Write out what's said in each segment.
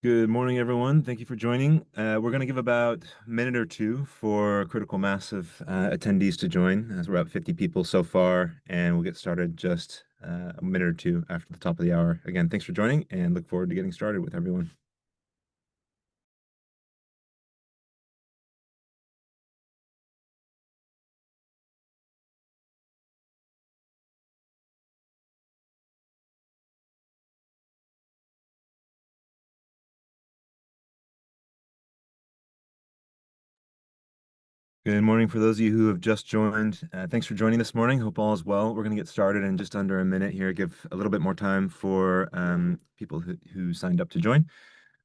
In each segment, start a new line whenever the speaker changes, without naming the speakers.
Good morning, everyone. Thank you for joining. We're going to give about a minute or two for critical mass of attendees to join, as we're about 50 people so far, and we'll get started just a minute or two after the top of the hour. Again, thanks for joining, and look forward to getting started with everyone. Good morning for those of you who have just joined. Thanks for joining this morning. Hope all is well. We're going to get started in just under a minute here, give a little bit more time for people who signed up to join.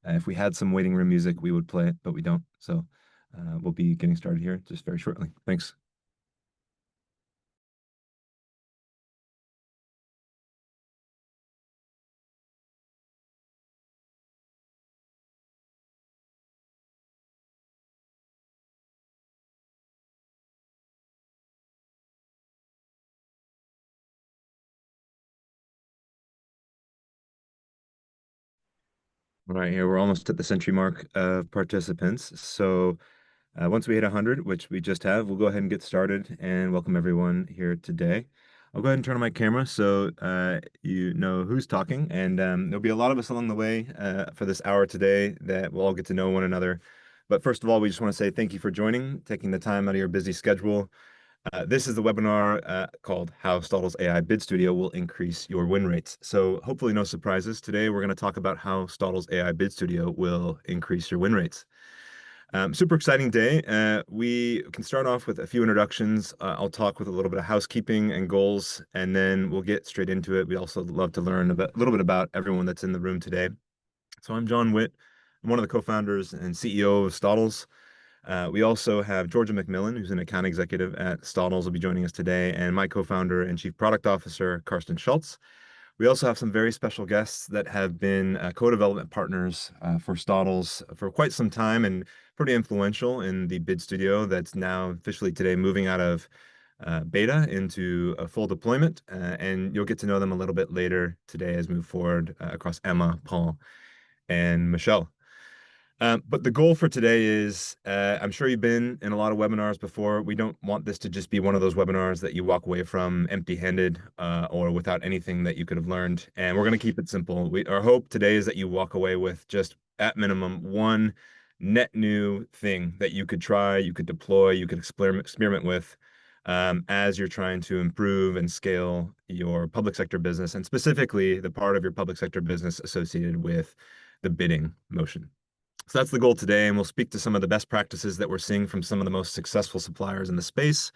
If we had some waiting room music, we would play it, but we don't. So we'll be getting started here just very shortly. Thanks. All right, here we're almost at the century mark of participants. So once we hit 100, which we just have, we'll go ahead and get started and welcome everyone here today. I'll go ahead and turn on my camera so you know who's talking, and there'll be a lot of us along the way for this hour today that we'll all get to know one another. But first of all, we just want to say thank you for joining, taking the time out of your busy schedule. This is the webinar called How Stotles AI Bid Studio Will Increase Your Win Rates. So hopefully no surprises. Today we're going to talk about how Stotles AI Bid Studio will increase your win rates. Super exciting day. We can start off with a few introductions. I'll talk with a little bit of housekeeping and goals, and then we'll get straight into it. We also love to learn a little bit about everyone that's in the room today. So I'm John Witt. I'm one of the co-founders and CEO of Stotles. We also have Georgia McMillan, who's an account executive at Stotles, will be joining us today, and my co-founder and chief product officer, Karsten Schultz. We also have some very special guests that have been co-development partners for Stotles for quite some time and pretty influential in the bid studio that's now officially today moving out of beta into a full deployment. And you'll get to know them a little bit later today as we move forward across Emma, Paul, and Michelle. But the goal for today is, I'm sure you've been in a lot of webinars before. We don't want this to just be one of those webinars that you walk away from empty-handed or without anything that you could have learned. And we're going to keep it simple. Our hope today is that you walk away with just, at minimum, one net new thing that you could try, you could deploy, you could experiment with as you're trying to improve and scale your public sector business, and specifically the part of your public sector business associated with the bidding motion. So that's the goal today, and we'll speak to some of the best practices that we're seeing from some of the most successful suppliers in the space.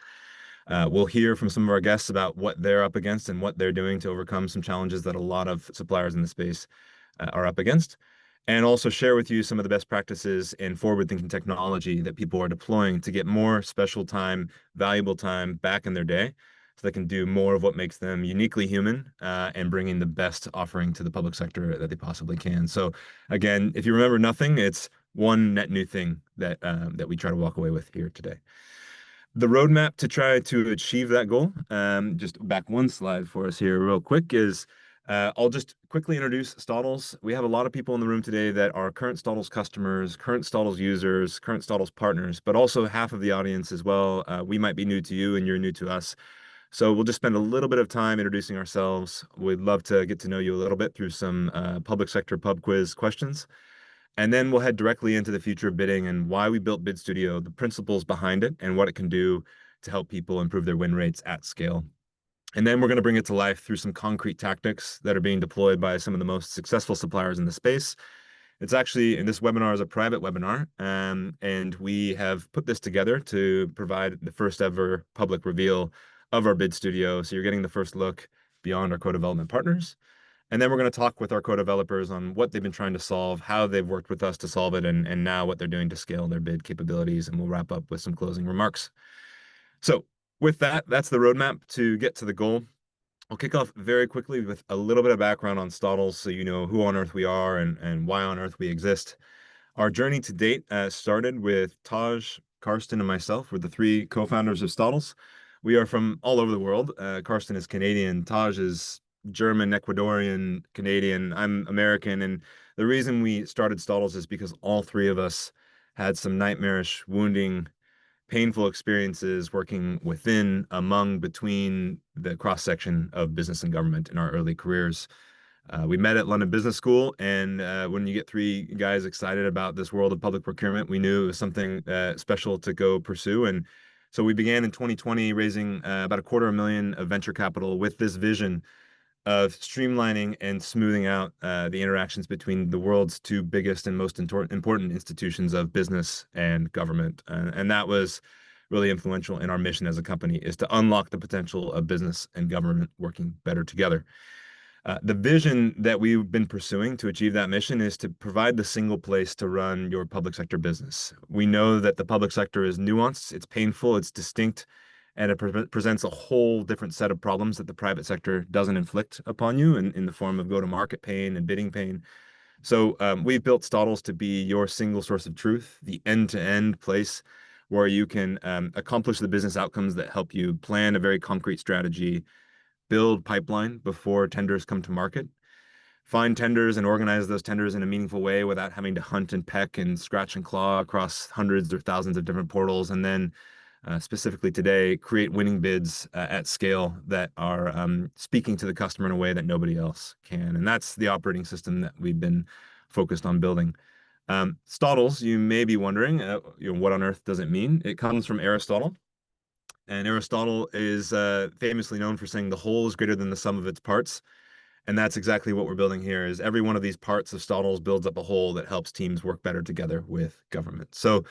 We'll hear from some of our guests about what they're up against and what they're doing to overcome some challenges that a lot of suppliers in the space are up against, and also share with you some of the best practices in forward-thinking technology that people are deploying to get more special time, valuable time back in their day so they can do more of what makes them uniquely human and bringing the best offering to the public sector that they possibly can. So again, if you remember nothing, it's one net new thing that we try to walk away with here today. The roadmap to try to achieve that goal, just back one slide for us here real quick, is I'll just quickly introduce Stotles. We have a lot of people in the room today that are current Stotles customers, current Stotles users, current Stotles partners, but also half of the audience as well. We might be new to you and you're new to us. So we'll just spend a little bit of time introducing ourselves. We'd love to get to know you a little bit through some public sector pub quiz questions. And then we'll head directly into the future of bidding and why we built Bid Studio, the principles behind it, and what it can do to help people improve their win rates at scale. And then we're going to bring it to life through some concrete tactics that are being deployed by some of the most successful suppliers in the space. It's actually, and this webinar is a private webinar, and we have put this together to provide the first ever public reveal of our Bid Studio. So you're getting the first look beyond our co-development partners. And then we're going to talk with our co-developers on what they've been trying to solve, how they've worked with us to solve it, and now what they're doing to scale their bid capabilities. And we'll wrap up with some closing remarks. So with that, that's the roadmap to get to the goal. I'll kick off very quickly with a little bit of background on Stotles so you know who on earth we are and why on earth we exist. Our journey to date started with Taj, Karsten, and myself. We're the three co-founders of Stotles. We are from all over the world. Karsten is Canadian. Taj is German, Ecuadorian, Canadian. I'm American, and the reason we started Stotles is because all three of us had some nightmarish, wounding, painful experiences working within, among, between the cross section of business and government in our early careers. We met at London Business School, and when you get three guys excited about this world of public procurement, we knew it was something special to go pursue. And so we began in 2020 raising about a quarter of a million of venture capital with this vision of streamlining and smoothing out the interactions between the world's two biggest and most important institutions of business and government. And that was really influential in our mission as a company, is to unlock the potential of business and government working better together. The vision that we've been pursuing to achieve that mission is to provide the single place to run your public sector business. We know that the public sector is nuanced, it's painful, it's distinct, and it presents a whole different set of problems that the private sector doesn't inflict upon you in the form of go-to-market pain and bidding pain. So we've built Stottles to be your single source of truth, the end-to-end place where you can accomplish the business outcomes that help you plan a very concrete strategy, build pipeline before tenders come to market, find tenders and organize those tenders in a meaningful way without having to hunt and peck and scratch and claw across hundreds or thousands of different portals, and then specifically today, create winning bids at scale that are speaking to the customer in a way that nobody else can. And that's the operating system that we've been focused on building. Stottles, you may be wondering, what on earth does it mean? It comes from Aristotle. And Aristotle is famously known for saying the whole is greater than the sum of its parts. And that's exactly what we're building here is every one of these parts of Stottles builds up a whole that helps teams work better together with government. So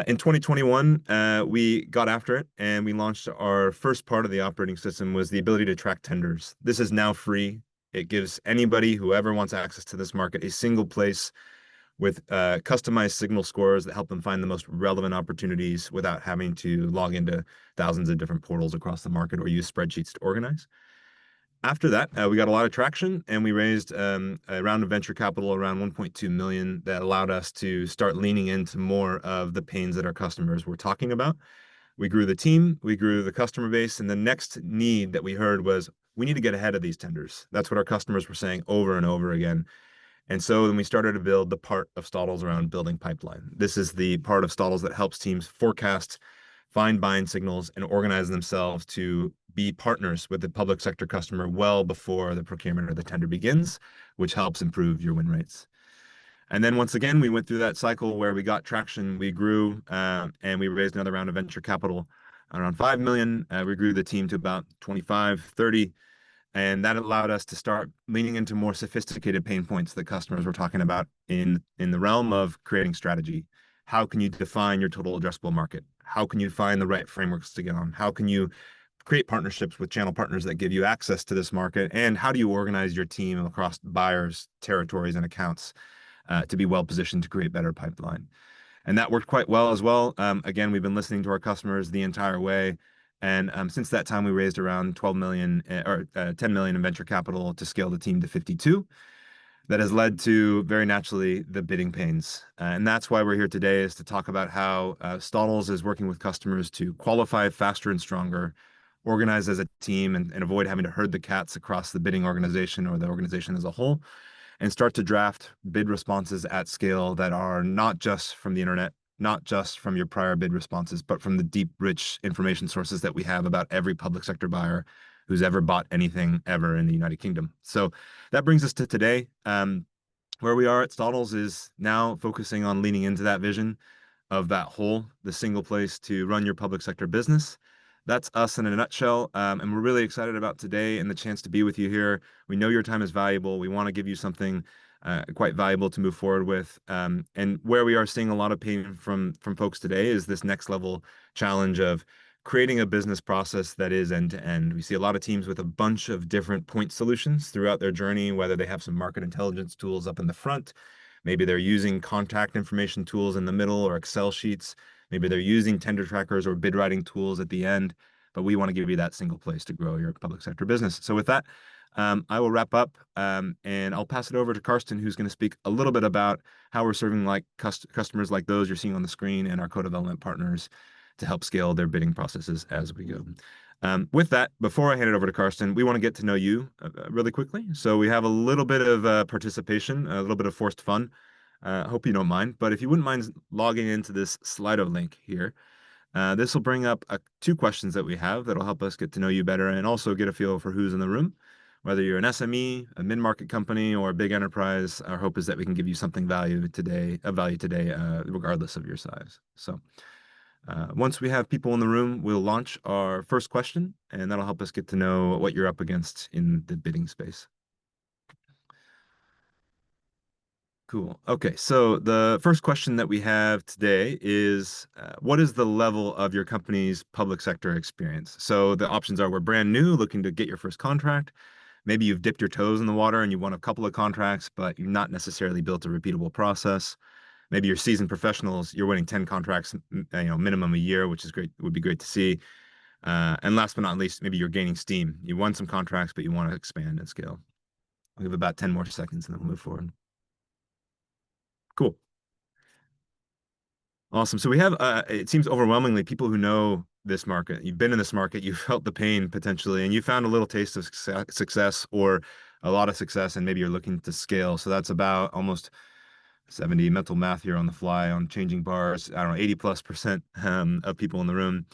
in 2021, we got after it and we launched our first part of the operating system was the ability to track tenders. This is now free. It gives anybody, whoever wants access to this market, a single place with customized signal scores that help them find the most relevant opportunities without having to log into thousands of different portals across the market or use spreadsheets to organize. After that, we got a lot of traction and we raised a round of venture capital around 1.2 million that allowed us to start leaning into more of the pains that our customers were talking about. We grew the team, we grew the customer base, and the next need that we heard was we need to get ahead of these tenders. That's what our customers were saying over and over again. And so then we started to build the part of Stottles around building pipeline. This is the part of Stottles that helps teams forecast, find buying signals, and organize themselves to be partners with the public sector customer well before the procurement or the tender begins, which helps improve your win rates. And then once again, we went through that cycle where we got traction, we grew, and we raised another round of venture capital around 5 million. We grew the team to about 25, 30. And that allowed us to start leaning into more sophisticated pain points that customers were talking about in the realm of creating strategy. How can you define your total addressable market? How can you find the right frameworks to get on? How can you create partnerships with channel partners that give you access to this market? And how do you organize your team across buyers, territories, and accounts to be well positioned to create better pipeline? And that worked quite well as well. Again, we've been listening to our customers the entire way. And since that time, we raised around 12 million or 10 million in venture capital to scale the team to 52. That has led to very naturally the bidding pains. And that's why we're here today is to talk about how Stottles is working with customers to qualify faster and stronger, organize as a team, and avoid having to herd the cats across the bidding organization or the organization as a whole, and start to draft bid responses at scale that are not just from the internet, not just from your prior bid responses, but from the deep, rich information sources that we have about every public sector buyer who's ever bought anything ever in the United Kingdom. So that brings us to today. Where we are at Stottles is now focusing on leaning into that vision of that whole, the single place to run your public sector business. That's us in a nutshell. And we're really excited about today and the chance to be with you here. We know your time is valuable. We want to give you something quite valuable to move forward with. And where we are seeing a lot of pain from folks today is this next level challenge of creating a business process that is end to end. We see a lot of teams with a bunch of different point solutions throughout their journey, whether they have some market intelligence tools up in the front, maybe they're using contact information tools in the middle or Excel sheets. Maybe they're using tender trackers or bid writing tools at the end, but we want to give you that single place to grow your public sector business. So with that, I will wrap up and I'll pass it over to Karsten, who's going to speak a little bit about how we're serving like customers like those you're seeing on the screen and our co-development partners to help scale their bidding processes as we go. With that, before I hand it over to Karsten, we want to get to know you really quickly. So we have a little bit of participation, a little bit of forced fun. Hope you don't mind, but if you wouldn't mind logging into this Slido link here, this will bring up two questions that we have that'll help us get to know you better and also get a feel for who's in the room. Whether you're an SME, a mid-market company, or a big enterprise, our hope is that we can give you something of value today, regardless of your size. So once we have people in the room, we'll launch our first question, and that'll help us get to know what you're up against in the bidding space. Cool. Okay, so the first question that we have today is, what is the level of your company's public sector experience? So the options are, we're brand new, looking to get your first contract. Maybe you've dipped your toes in the water and you won a couple of contracts, but you've not necessarily built a repeatable process. Maybe you're seasoned professionals, you're winning 10 contracts, minimum a year, which is great, would be great to see. And last but not least, maybe you're gaining steam. You won some contracts, but you want to expand and scale. I'll give about 10 more seconds and then we'll move forward. Cool. Awesome. So we have, it seems overwhelmingly people who know this market. You've been in this market, you've felt the pain potentially, and you found a little taste of success or a lot of success, and maybe you're looking to scale. So that's about almost 70 mental math here on the fly on changing bars. I don't know, 80+% of people in the room.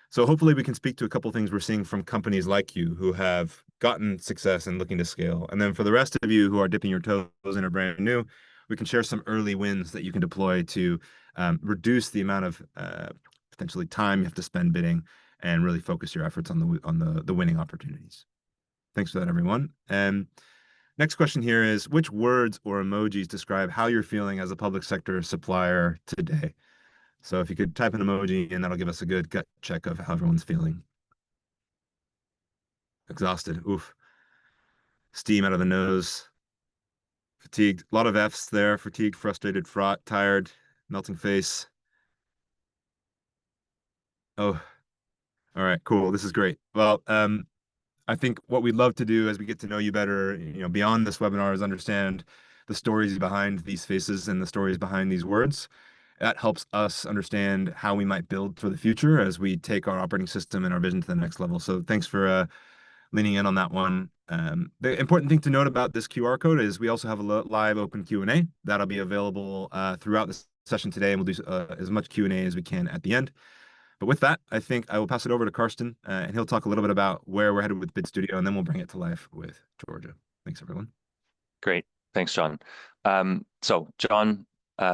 So hopefully we can speak to a couple things we're seeing from companies like you who have gotten success and looking to scale. And then for the rest of you who are dipping your toes and are brand new, we can share some early wins that you can deploy to reduce the amount of potentially time you have to spend bidding and really focus your efforts on the winning opportunities. Thanks for that, everyone. And next question here is, which words or emojis describe how you're feeling as a public sector supplier today? So if you could type an emoji and that'll give us a good gut check of how everyone's feeling. Exhausted. Oof. Steam out of the nose. Fatigued. A lot of F's there. Fatigued, frustrated, fraught, tired, melting face. Oh, all right, cool. This is great. Well, I think what we'd love to do as we get to know you better, beyond this webinar is understand the stories behind these faces and the stories behind these words. That helps us understand how we might build for the future as we take our operating system and our vision to the next level. So thanks for leaning in on that one. The important thing to note about this QR code is we also have a live open Q&A that'll be available throughout the session today, and we'll do as much Q&A as we can at the end. But with that, I think I will pass it over to Karsten, and he'll talk a little bit about where we're headed with Bid Studio, and then we'll bring it to life with Georgia. Thanks, everyone.
Great. Thanks, John. So John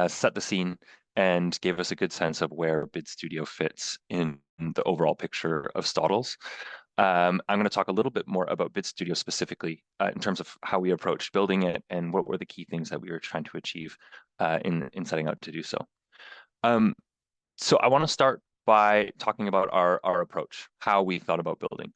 set the scene and gave us a good sense of where Bid Studio fits in the overall picture of Stotles. I'm going to talk a little bit more about Bid Studio specifically in terms of how we approached building it and what were the key things that we were trying to achieve in setting out to do so. So I want to start by talking about our approach, how we thought about building.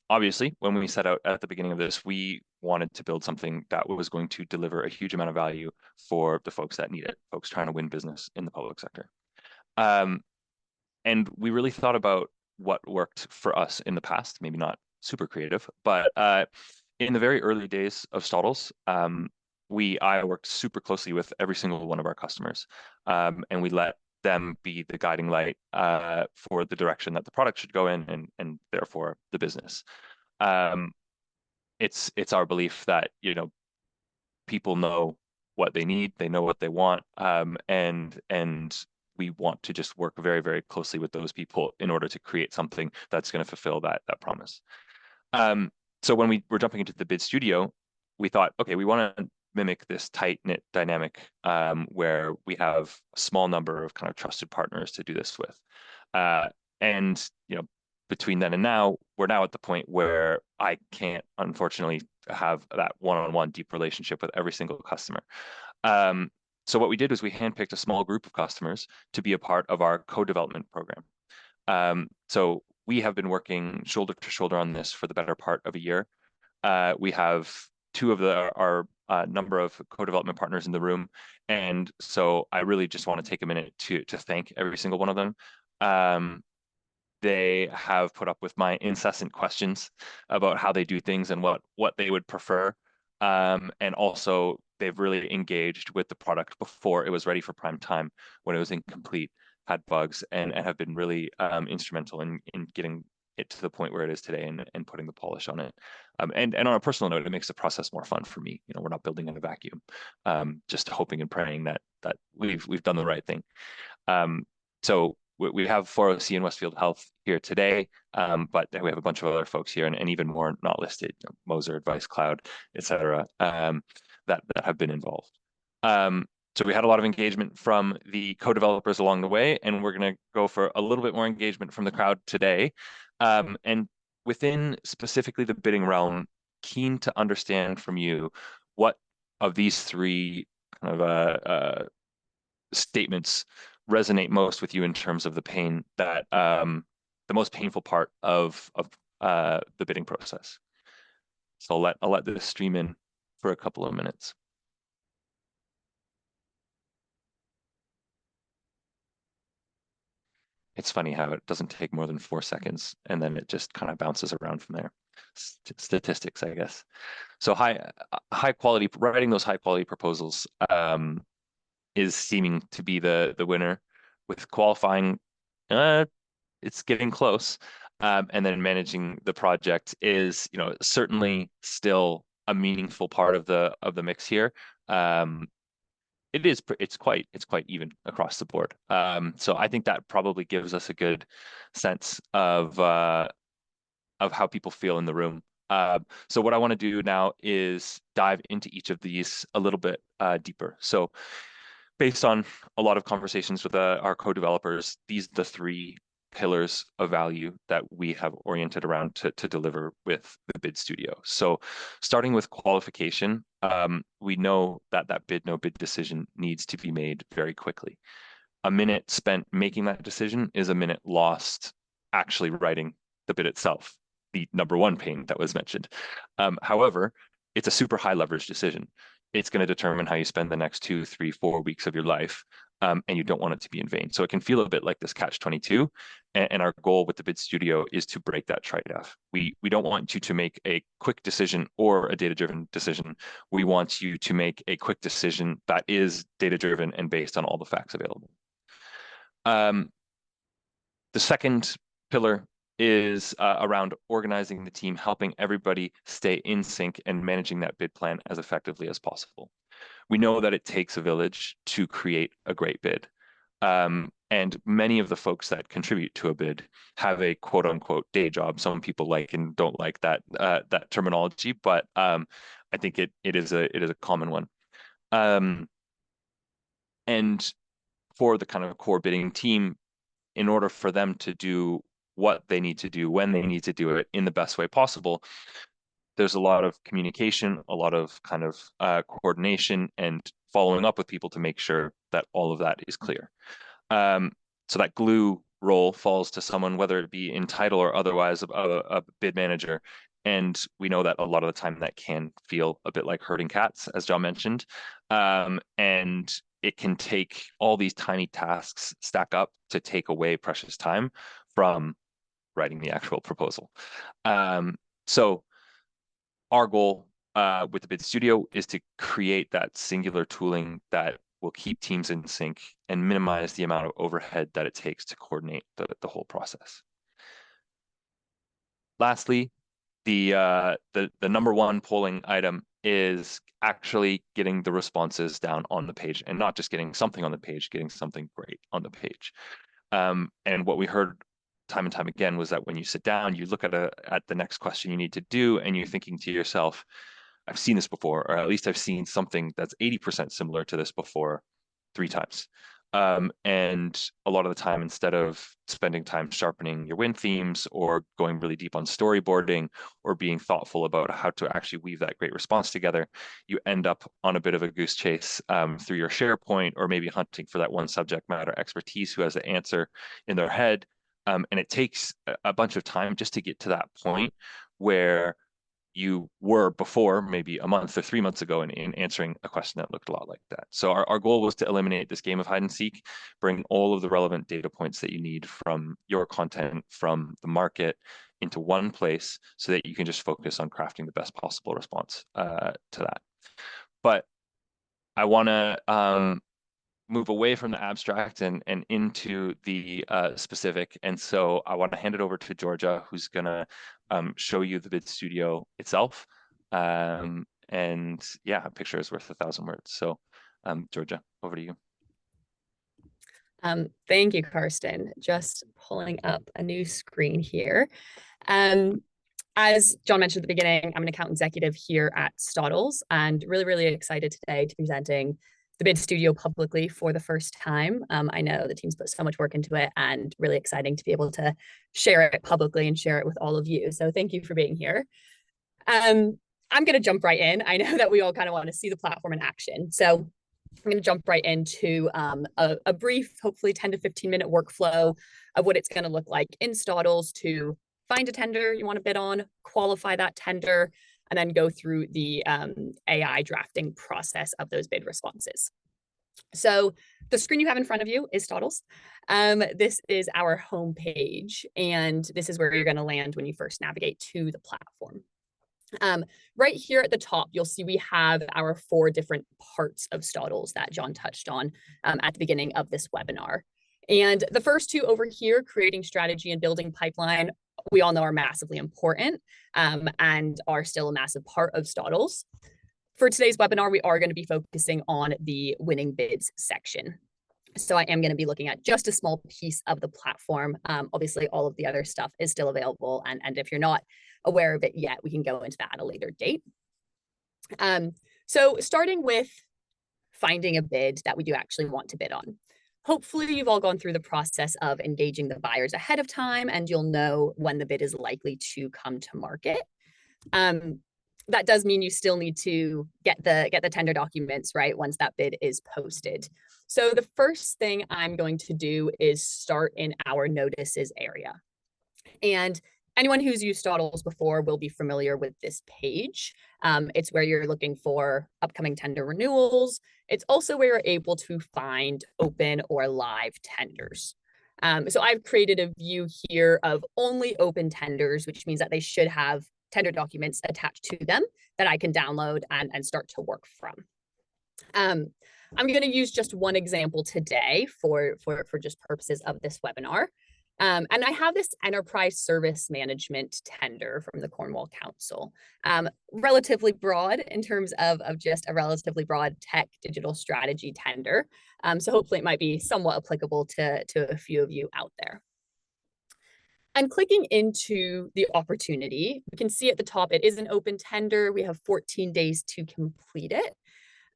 Obviously, when we set out at the beginning of this, we wanted to build something that was going to deliver a huge amount of value for the folks that need it, folks trying to win business in the public sector. And we really thought about what worked for us in the past, maybe not super creative, but in the very early days of Stotles, I worked super closely with every single one of our customers, and we let them be the guiding light for the direction that the product should go in, and therefore the business. It's our belief that people know what they need, they know what they want, and we want to just work very, very closely with those people in order to create something that's going to fulfill that promise. So when we were jumping into the Bid Studio, we thought, okay, we want to mimic this tight-knit dynamic where we have a small number of kind of trusted partners to do this with. And between then and now, we're now at the point where I can't, unfortunately, have that one-on-one deep relationship with every single customer. So what we did was we handpicked a small group of customers to be a part of our co-development program. So we have been working shoulder to shoulder on this for the better part of a year. We have two of our number of co-development partners in the room, and so I really just want to take a minute to thank every single one of them. They have put up with my incessant questions about how they do things and what they would prefer. And also, they've really engaged with the product before it was ready for prime time, when it was incomplete, had bugs, and have been really instrumental in getting it to the point where it is today and putting the polish on it. And on a personal note, it makes the process more fun for me. We're not building in a vacuum, just hoping and praying that we've done the right thing. Um, so we have 4OC and Westfield Health here today, but we have a bunch of other folks here and even more not listed, Moser, Advice Cloud, et cetera, that have been involved. So we had a lot of engagement from the co-developers along the way, and we're going to go for a little bit more engagement from the crowd today. And within specifically the bidding realm, keen to understand from you what of these three kind of statements resonate most with you in terms of the pain that the most painful part of the bidding process. So I'll let this stream in for a couple of minutes. It's funny how it doesn't take more than 4 seconds and then it just kind of bounces around from there. Statistics, I guess. So high quality writing those high quality proposals is seeming to be the winner. With qualifying, it's getting close. And then managing the project is, certainly still a meaningful part of the mix here. It's quite even across the board. So I think that probably gives us a good sense of how people feel in the room. So what I want to do now is dive into each of these a little bit deeper. So based on a lot of conversations with our co-developers, these are the three pillars of value that we have oriented around to deliver with the Bid Studio. So starting with qualification, we know that bid no bid decision needs to be made very quickly. A minute spent making that decision is a minute lost actually writing the bid itself, the number one pain that was mentioned. However, it's a super high leverage decision. It's going to determine how you spend the next 2, 3, 4 weeks of your life, and you don't want it to be in vain. So it can feel a bit like this catch-22, and our goal with the Bid Studio is to break that trade-off. We don't want you to make a quick decision or a data-driven decision. We want you to make a quick decision that is data-driven and based on all the facts available. The second pillar is around organizing the team, helping everybody stay in sync and managing that bid plan as effectively as possible. We know that it takes a village to create a great bid. And many of the folks that contribute to a bid have a quote unquote day job. Some people like and don't like that terminology, but I think it is a common one. And for the kind of core bidding team, in order for them to do what they need to do when they need to do it in the best way possible, there's a lot of communication, a lot of kind of coordination and following up with people to make sure that all of that is clear. So that glue role falls to someone, whether it be in title or otherwise, a bid manager. And we know that a lot of the time that can feel a bit like herding cats, as John mentioned. And it can take all these tiny tasks stack up to take away precious time from writing the actual proposal. So our goal with the Bid Studio is to create that singular tooling that will keep teams in sync and minimize the amount of overhead that it takes to coordinate the whole process. Lastly, the number one polling item is actually getting the responses down on the page, and not just getting something on the page, getting something great on the page. And what we heard time and time again was that when you sit down, you look at the next question you need to do, and you're thinking to yourself, I've seen this before, or at least I've seen something that's 80% similar to this before 3 times. And a lot of the time, instead of spending time sharpening your win themes or going really deep on storyboarding or being thoughtful about how to actually weave that great response together, you end up on a bit of a goose chase through your SharePoint, or maybe hunting for that one subject matter expertise who has the answer in their head. And it takes a bunch of time just to get to that point where you were before, maybe a month or 3 months ago, in answering a question that looked a lot like that. So our goal was to eliminate this game of hide and seek, bring all of the relevant data points that you need from your content, from the market, into one place so that you can just focus on crafting the best possible response to that. But I want to move away from the abstract and into the specific. And so I want to hand it over to Georgia, who's going to show you the bid studio itself. And yeah, a picture is worth 1,000 words. So Georgia, over to you.
Thank you, Karsten. Just pulling up a new screen here. Um, as John mentioned at the beginning, I'm an account executive here at Stotles, and really, really excited today to be presenting the Bid Studio publicly for the first time. I know the team's put so much work into it, and really exciting to be able to share it publicly and share it with all of you. So thank you for being here. I'm going to jump right in. I know that we all kind of want to see the platform in action. So I'm going to jump right into a brief, hopefully 10 to 15-minute workflow of what it's going to look like in Stotles to find a tender you want to bid on, qualify that tender, and then go through the AI drafting process of those bid responses. So the screen you have in front of you is Stotles. This is our homepage, and this is where you're going to land when you first navigate to the platform. Right here at the top, you'll see we have our 4 different parts of Stotles that John touched on at the beginning of this webinar. And the first 2 over here, creating strategy and building pipeline, we all know are massively important and are still a massive part of Stotles. For today's webinar, we are going to be focusing on the winning bids section. So I am going to be looking at just a small piece of the platform. Obviously, all of the other stuff is still available. And if you're not aware of it yet, we can go into that at a later date. So starting with finding a bid that we do actually want to bid on. Hopefully, you've all gone through the process of engaging the buyers ahead of time, and you'll know when the bid is likely to come to market. That does mean you still need to get the tender documents, right, once that bid is posted. So the first thing I'm going to do is start in our notices area. And anyone who's used Stotles before will be familiar with this page. It's where you're looking for upcoming tender renewals. It's also where you're able to find open or live tenders. So I've created a view here of only open tenders, which means that they should have tender documents attached to them that I can download and start to work from. I'm going to use just one example today for just purposes of this webinar. And I have this enterprise service management tender from the Cornwall Council, relatively broad in terms of just a relatively broad tech digital strategy tender. So hopefully it might be somewhat applicable to a few of you out there. And clicking into the opportunity, we can see at the top, it is an open tender. We have 14 days to complete it.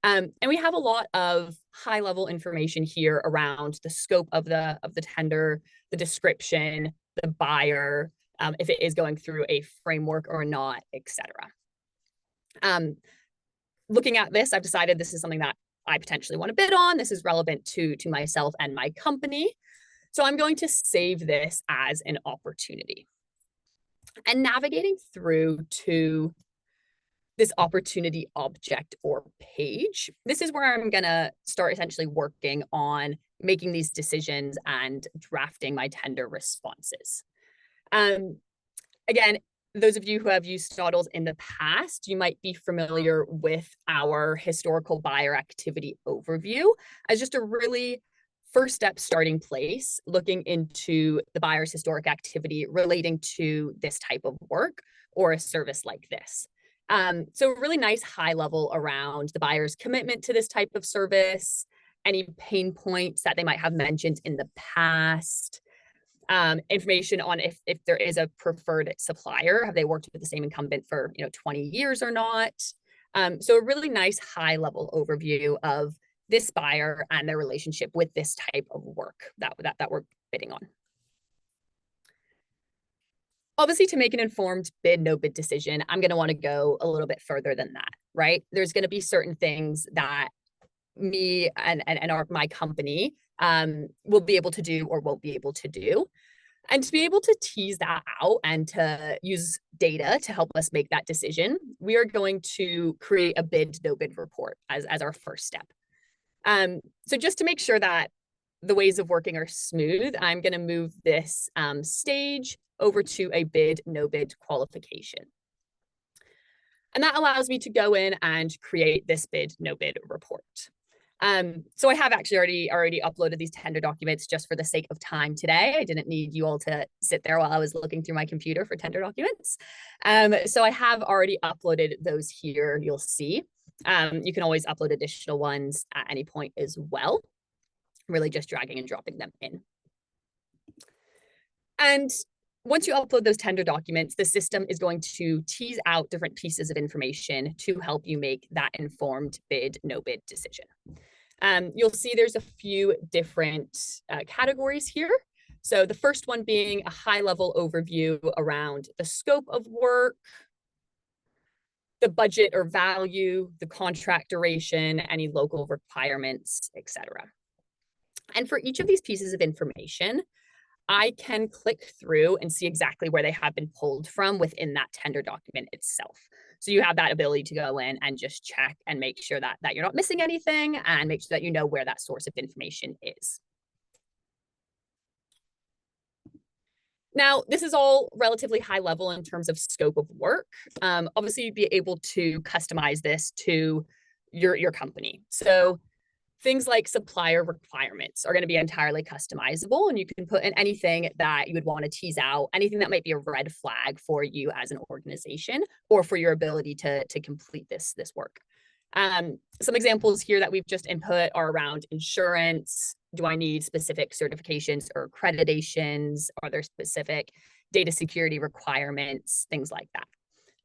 And we have a lot of high-level information here around the scope of the tender, the description, the buyer, if it is going through a framework or not, etc. Looking at this, I've decided this is something that I potentially want to bid on. This is relevant to myself and my company. So I'm going to save this as an opportunity. And navigating through to this opportunity object or page, this is where I'm going to start essentially working on making these decisions and drafting my tender responses. Again, those of you who have used Stotles in the past, you might be familiar with our historical buyer activity overview as just a really first step starting place, looking into the buyer's historic activity relating to this type of work or a service like this. So really nice high level around the buyer's commitment to this type of service, any pain points that they might have mentioned in the past, information on if there is a preferred supplier, have they worked with the same incumbent for 20 years or not. So a really nice high level overview of this buyer and their relationship with this type of work that we're bidding on. Obviously, to make an informed bid, no bid decision, I'm going to want to go a little bit further than that, right? There's going to be certain things that me and my company will be able to do or won't be able to do. And to be able to tease that out and to use data to help us make that decision, we are going to create a bid, no bid report as our first step. So just to make sure that the ways of working are smooth, I'm going to move this stage over to a bid, no bid qualification. And that allows me to go in and create this bid, no bid report. So I have actually already uploaded these tender documents just for the sake of time today. I didn't need you all to sit there while I was looking through my computer for tender documents. So I have already uploaded those here, you'll see. You can always upload additional ones at any point as well, really just dragging and dropping them in. And once you upload those tender documents, the system is going to tease out different pieces of information to help you make that informed bid, no bid decision. You'll see there's a few different categories here. So the first one being a high-level overview around the scope of work, the budget or value, the contract duration, any local requirements, etc. And for each of these pieces of information, I can click through and see exactly where they have been pulled from within that tender document itself. So you have that ability to go in and just check and make sure that you're not missing anything and make sure that you know where that source of information is. Now, this is all relatively high level in terms of scope of work. Obviously, you'd be able to customize this to your company. So things like supplier requirements are going to be entirely customizable, and you can put in anything that you would want to tease out, anything that might be a red flag for you as an organization or for your ability to complete this work. Some examples here that we've just input are around insurance. Do I need specific certifications or accreditations? Are there specific data security requirements? Things like that.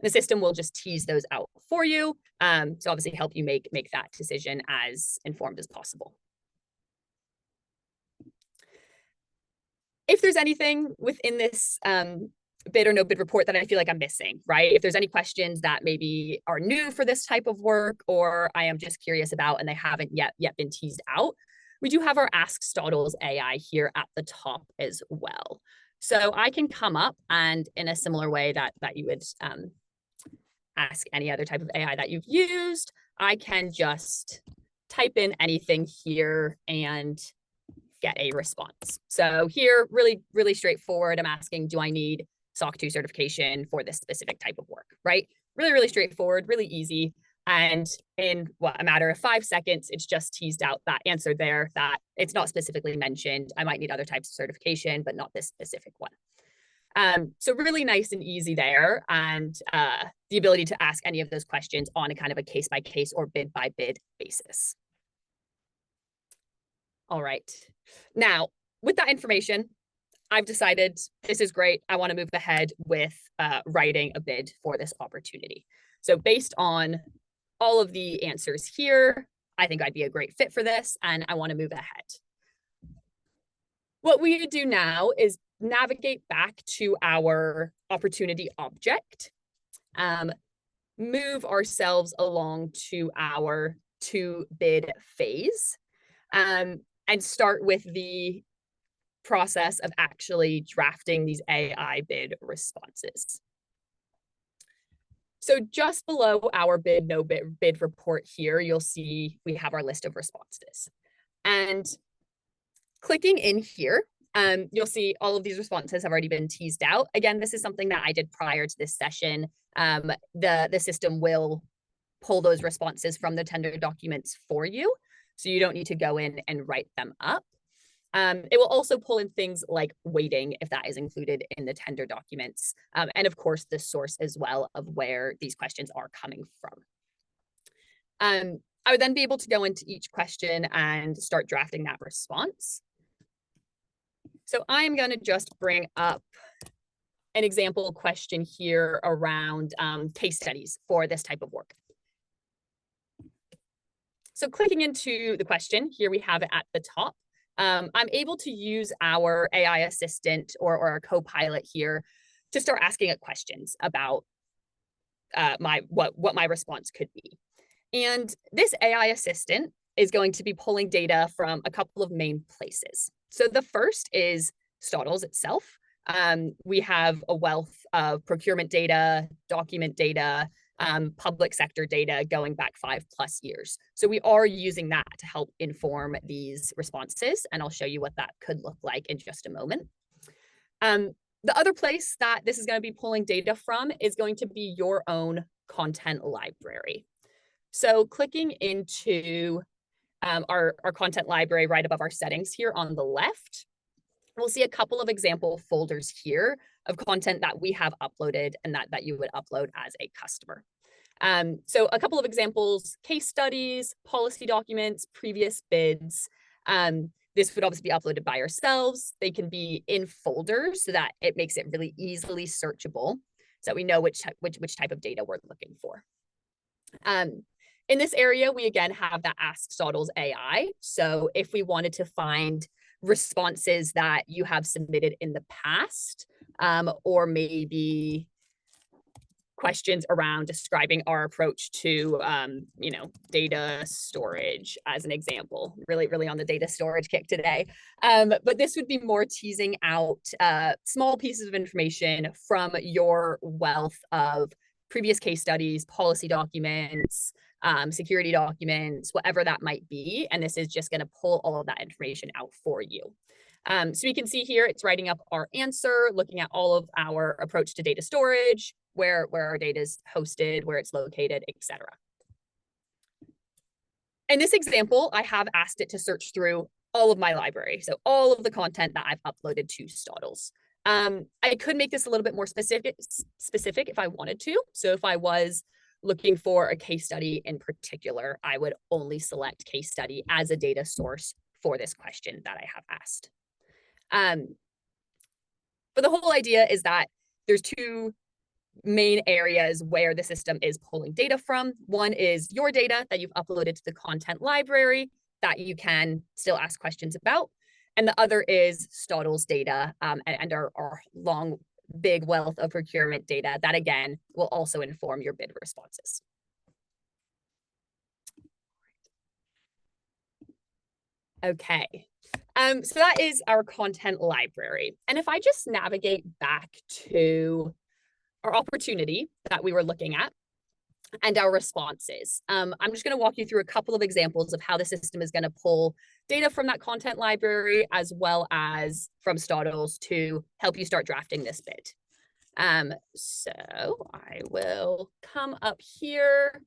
The system will just tease those out for you to obviously help you make that decision as informed as possible. If there's anything within this bid or no bid report that I feel like I'm missing, right? If there's any questions that maybe are new for this type of work or I am just curious about and they haven't yet been teased out, we do have our Ask Stotles AI here at the top as well. So I can come up and in a similar way that you would ask any other type of AI that you've used, I can just type in anything here and get a response. So here, really, really straightforward. I'm asking, do I need SOC 2 certification for this specific type of work, right? Really, really straightforward, really easy. And in a matter of 5 seconds, it's just teased out that answer there that it's not specifically mentioned. I might need other types of certification, but not this specific one. So really nice and easy there, and the ability to ask any of those questions on a kind of a case-by-case or bid-by-bid basis. All right. Now, with that information, I've decided this is great. I want to move ahead with writing a bid for this opportunity. So based on all of the answers here, I think I'd be a great fit for this, and I want to move ahead. What we do now is navigate back to our opportunity object, move ourselves along to our to bid phase, and start with the process of actually drafting these AI bid responses. So just below our bid, no bid report here, you'll see we have our list of responses. And clicking in here, you'll see all of these responses have already been teased out. Again, this is something that I did prior to this session. The system will pull those responses from the tender documents for you, so you don't need to go in and write them up. It will also pull in things like weighting if that is included in the tender documents, and of course the source as well of where these questions are coming from. I would then be able to go into each question and start drafting that response. So I'm going to just bring up an example question here around case studies for this type of work. So clicking into the question, here we have it at the top. I'm able to use our AI assistant or our co-pilot here to start asking it questions about what my response could be. And this AI assistant is going to be pulling data from a couple of main places. So the first is Stotles itself. We have a wealth of procurement data, document data, public sector data going back 5+ years. So we are using that to help inform these responses, and I'll show you what that could look like in just a moment. The other place that this is going to be pulling data from is going to be your own content library. So clicking into our content library right above our settings here on the left. We'll see a couple of example folders here of content that we have uploaded and that you would upload as a customer. So a couple of examples: case studies, policy documents, previous bids. This would obviously be uploaded by yourselves. They can be in folders so that it makes it really easily searchable, so that we know which type of data we're looking for. In this area, we again have that Ask Stotles AI. So if we wanted to find responses that you have submitted in the past, or maybe questions around describing our approach to, data storage as an example. Really on the data storage kick today. But this would be more teasing out small pieces of information from your wealth of previous case studies, policy documents, security documents, whatever that might be. And this is just going to pull all of that information out for you. So we can see here, it's writing up our answer, looking at all of our approach to data storage, where our data is hosted, where it's located, etc. In this example, I have asked it to search through all of my library, so all of the content that I've uploaded to Stotles. I could make this a little bit more specific if I wanted to. So if I was looking for a case study in particular, I would only select case study as a data source for this question that I have asked. But the whole idea is that there's two main areas where the system is pulling data from. One is your data that you've uploaded to the content library that you can still ask questions about. And the other is Stotles data and our long, big wealth of procurement data that, again, will also inform your bid responses. Okay. So that is our content library. And if I just navigate back to our opportunity that we were looking at and our responses, I'm just going to walk you through a couple of examples of how the system is going to pull data from that content library as well as from Stotles to help you start drafting this bid. So I will come up here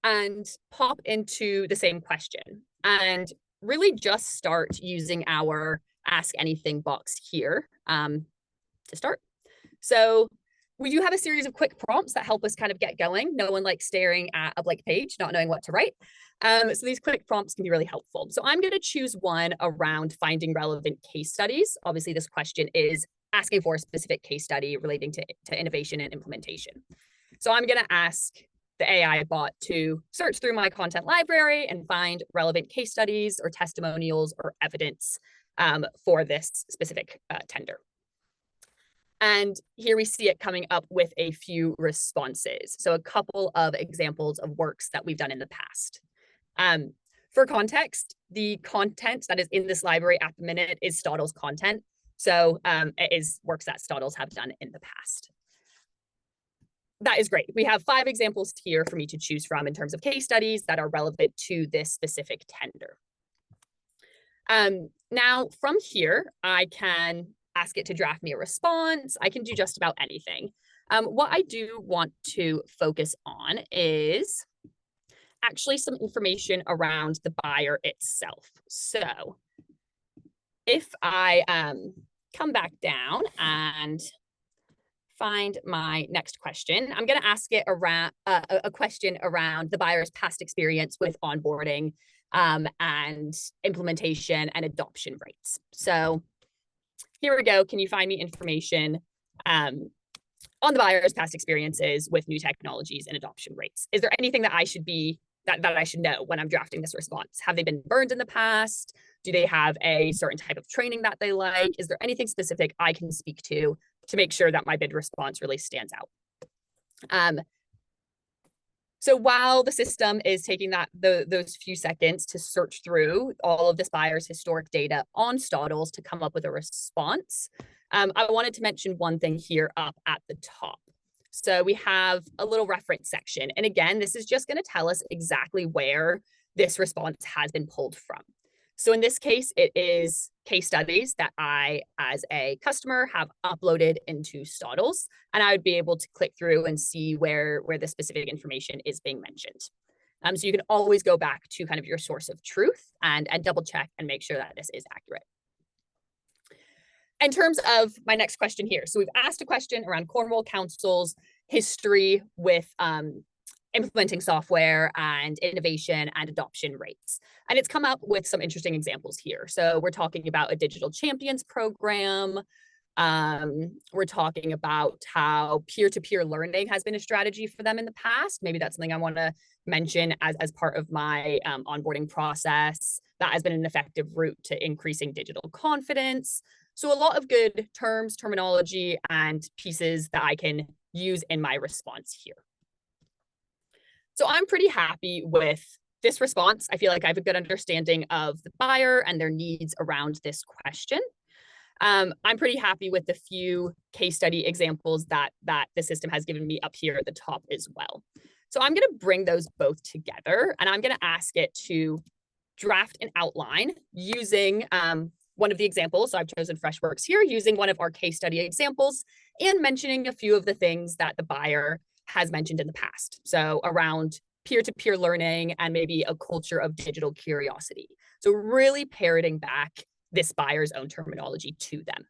and pop into the same question and really just start using our Ask Anything box here to start. So we do have a series of quick prompts that help us kind of get going. No one likes staring at a blank page, not knowing what to write. So these quick prompts can be really helpful. So I'm going to choose one around finding relevant case studies. Obviously, this question is asking for a specific case study relating to innovation and implementation. So I'm going to ask the AI bot to search through my content library and find relevant case studies or testimonials or evidence for this specific tender. And here we see it coming up with a few responses. So a couple of examples of works that we've done in the past. For context, the content that is in this library at the minute is Stotles content. So it is works that Stotles have done in the past. That is great. We have 5 examples here for me to choose from in terms of case studies that are relevant to this specific tender. Now, from here, I can ask it to draft me a response. I can do just about anything. What I do want to focus on is actually some information around the buyer itself. So if I come back down and find my next question, I'm going to ask it around a question around the buyer's past experience with onboarding and implementation and adoption rates. So here we go. Can you find me information on the buyer's past experiences with new technologies and adoption rates? Is there anything that I should be that I should know when I'm drafting this response? Have they been burned in the past? Do they have a certain type of training that they like? Is there anything specific I can speak to make sure that my bid response really stands out? So while the system is taking those few seconds to search through all of this buyer's historic data on Stotles to come up with a response, I wanted to mention one thing here up at the top. So we have a little reference section. And again, this is just going to tell us exactly where this response has been pulled from. So in this case, it is case studies that I, as a customer, have uploaded into Stotles, and I would be able to click through and see where the specific information is being mentioned. So you can always go back to kind of your source of truth and double check and make sure that this is accurate. In terms of my next question here, so we've asked a question around Cornwall Council's history with implementing software and innovation and adoption rates. And it's come up with some interesting examples here. So we're talking about a digital champions program. We're talking about how peer-to-peer learning has been a strategy for them in the past. Maybe that's something I want to mention as part of my onboarding process. That has been an effective route to increasing digital confidence. So a lot of good terms, terminology, and pieces that I can use in my response here. So I'm pretty happy with this response. I feel like I have a good understanding of the buyer and their needs around this question. I'm pretty happy with the few case study examples that the system has given me up here at the top as well. So I'm going to bring those both together, and I'm going to ask it to draft an outline using one of the examples. So I've chosen Freshworks here, using one of our case study examples and mentioning a few of the things that the buyer has mentioned in the past. So around peer-to-peer learning and maybe a culture of digital curiosity. So really parroting back this buyer's own terminology to them.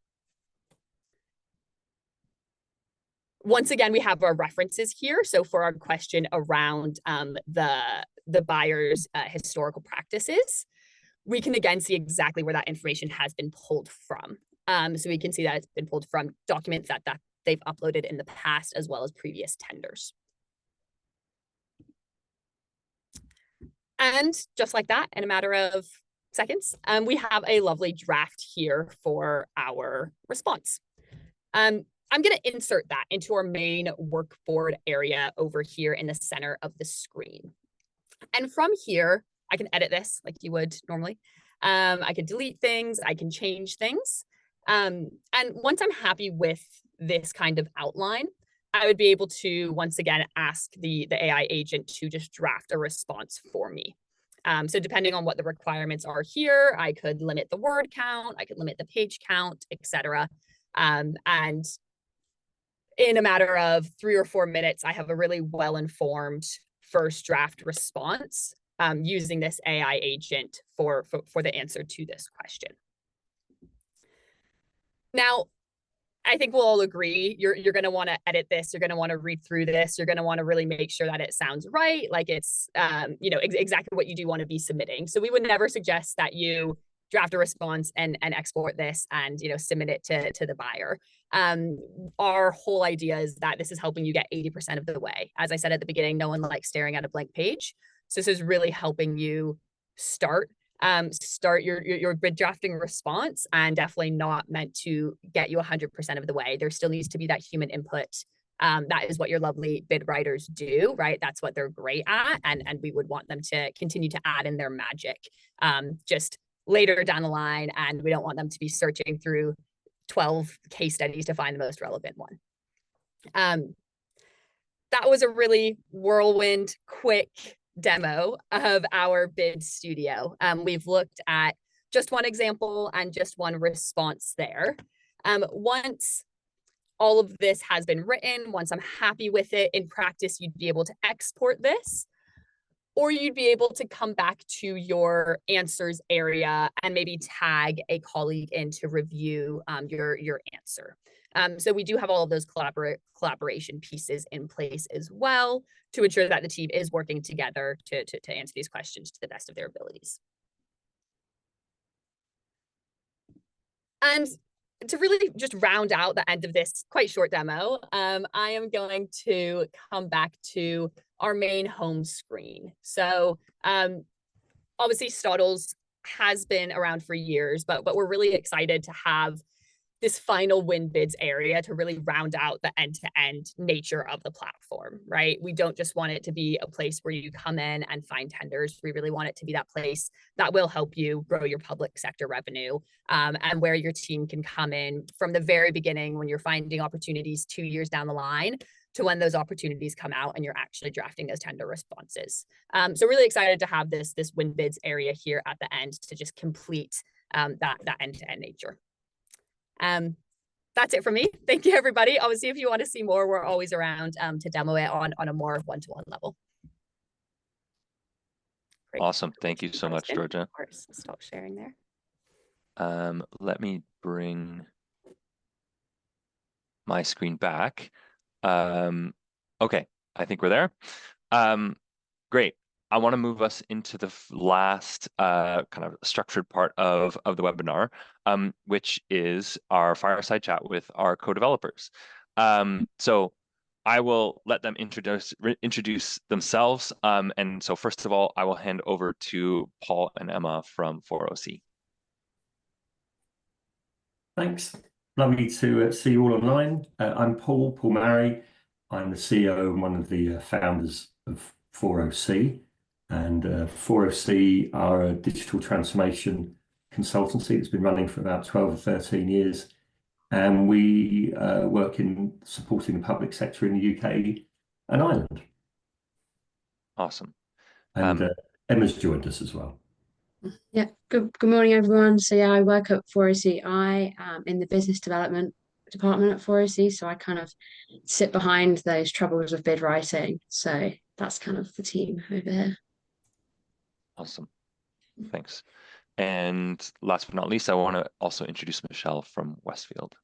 Once again, we have our references here. So for our question around the buyer's historical practices, we can again see exactly where that information has been pulled from. So we can see that it's been pulled from documents that they've uploaded in the past, as well as previous tenders. And just like that, in a matter of seconds, we have a lovely draft here for our response. I'm going to insert that into our main workboard area over here in the center of the screen. And from here, I can edit this like you would normally. I can delete things, I can change things. And once I'm happy with this kind of outline, I would be able to, once again, ask the AI agent to just draft a response for me. So depending on what the requirements are here, I could limit the word count, I could limit the page count, etc. And in a matter of 3 or 4 minutes, I have a really well-informed first draft response using this AI agent for the answer to this question. Now, I think we'll all agree you're going to want to edit this. You're going to want to read through this. You're going to want to really make sure that it sounds right, like it's exactly what you do want to be submitting. So we would never suggest that you draft a response and export this and submit it to the buyer. Our whole idea is that this is helping you get 80% of the way. As I said at the beginning, no one likes staring at a blank page. So this is really helping you start your bid drafting response, and definitely not meant to get you 100% of the way. There still needs to be that human input. That is what your lovely bid writers do, right? That's what they're great at, and we would want them to continue to add in their magic just later down the line, and we don't want them to be searching through 12 case studies to find the most relevant one. That was a really whirlwind, quick demo of our bid studio. We've looked at just one example and just one response there. Once all of this has been written, once I'm happy with it, in practice, you'd be able to export this, or you'd be able to come back to your answers area and maybe tag a colleague in to review your answer. So we do have all of those collaboration pieces in place as well to ensure that the team is working together to answer these questions to the best of their abilities. And to really just round out the end of this quite short demo, I am going to come back to our main home screen. So obviously Stotles has been around for years, but we're really excited to have this final win bids area to really round out the end-to-end nature of the platform, right? We don't just want it to be a place where you come in and find tenders. We really want it to be that place that will help you grow your public sector revenue, and where your team can come in from the very beginning when you're finding opportunities 2 years down the line to when those opportunities come out and you're actually drafting those tender responses. So really excited to have this win bids area here at the end to just complete that end-to-end nature. That's it from me. Thank you, everybody. Obviously, if you want to see more, we're always around to demo it on a more one-to-one level. Great.
Awesome. Thank you so much, Georgia.
Of course, stop sharing there.
Let me bring my screen back. Okay, I think we're there. Great. I want to move us into the last kind of structured part of the webinar, which is our fireside chat with our co-developers. So I will let them introduce themselves. And so first of all, I will hand over to Paul and Emma from 40C.
Thanks. Lovely to see you all online. I'm Paul Murray. I'm the CEO and one of the founders of 40C. And 40C are a digital transformation consultancy that's been running for about 12 or 13 years. And we work in supporting the public sector in the UK and Ireland.
Awesome.
And Emma's joined us as well.
Yeah, good morning, everyone. So yeah, I work at 40C. I am in the business development department at 40C, so I kind of sit behind those troubles of bid writing. So that's kind of the team over here.
Awesome. Thanks. And last but not least, I want to also introduce Michelle from Westfield.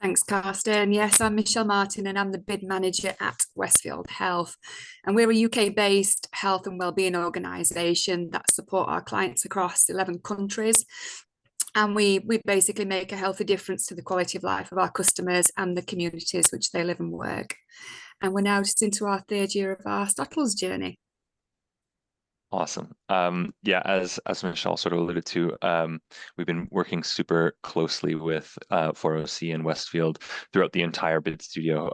Thanks, Carsten. Yes, I'm Michelle Martin and I'm the bid manager at Westfield Health. And we're a UK-based health and wellbeing organisation that support our clients across 11 countries. And we basically make a healthy difference to the quality of life of our customers and the communities which they live and work. And we're now just into our 3rd year of our Stotles journey.
Awesome. Yeah, as Michelle sort of alluded to, we've been working super closely with 40C and Westfield throughout the entire Bid Studio